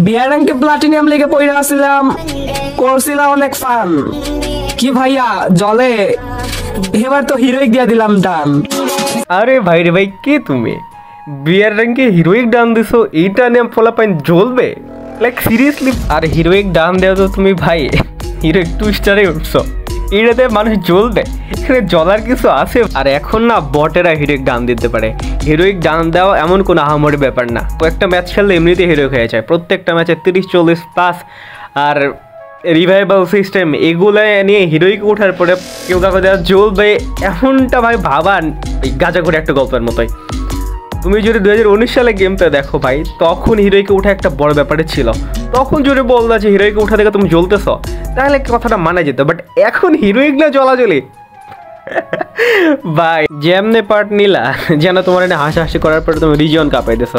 বিয়ার র্যাঙ্কে প্লাটিনিয়াম লিগে পড়ে আসছিলাম, করছিলাম অনেক ফান। কি ভাইয়া জলে এবার তো হিরোইক দিয়া দিলাম ডান। আরে ভাই রে ভাই, কে তুমি? বিয়ার র্যাঙ্কে হিরোইক ডান দিছো, এইটা নিয়ে ফলাপাইন জ্বলবে? Like seriously? আর হিরোইক ডান দেওয়া তো তুমি ভাই হিরোইক টুইস্টারে উঠছো, এটাতে মানুষ জ্বলবে? এখানে জ্বলার কিছু আছে? আর এখন না বটেরা হিরোইক ডান দিতে পারে। হিরোইক ডান দেওয়া এমন কোনো আহামরি ব্যাপার না, কয়েকটা ম্যাচ খেললে এমনিতে হিরোইক হয়ে যায়, প্রত্যেকটা ম্যাচে 30-40 প্লাস। আর রিভাইভাল সিস্টেম এগুলো নিয়ে হিরোইক ওঠার পরে কেউ কাউকে দেওয়া জ্বলবে এমনটা ভাই ভাবান এই গাঁজা করে একটা গল্পের মতোই। তুমি যদি 2019 সালে গেমটা দেখো ভাই, তখন হিরোইকে ওঠা একটা বড় ব্যাপারে ছিল। তখন যদি বলতো যে হিরোইকে ওঠা দেখে তুমি জ্বলতেছ, তাহলে কথাটা মানা যেত। বাট এখন হিরোইক না জ্বলাজ্বলি ভাই, যেমনে পার্ট নিলা যেন তোমার হাসাহাসি করার পরে তুমি রিজন কাঁপাই দিছ।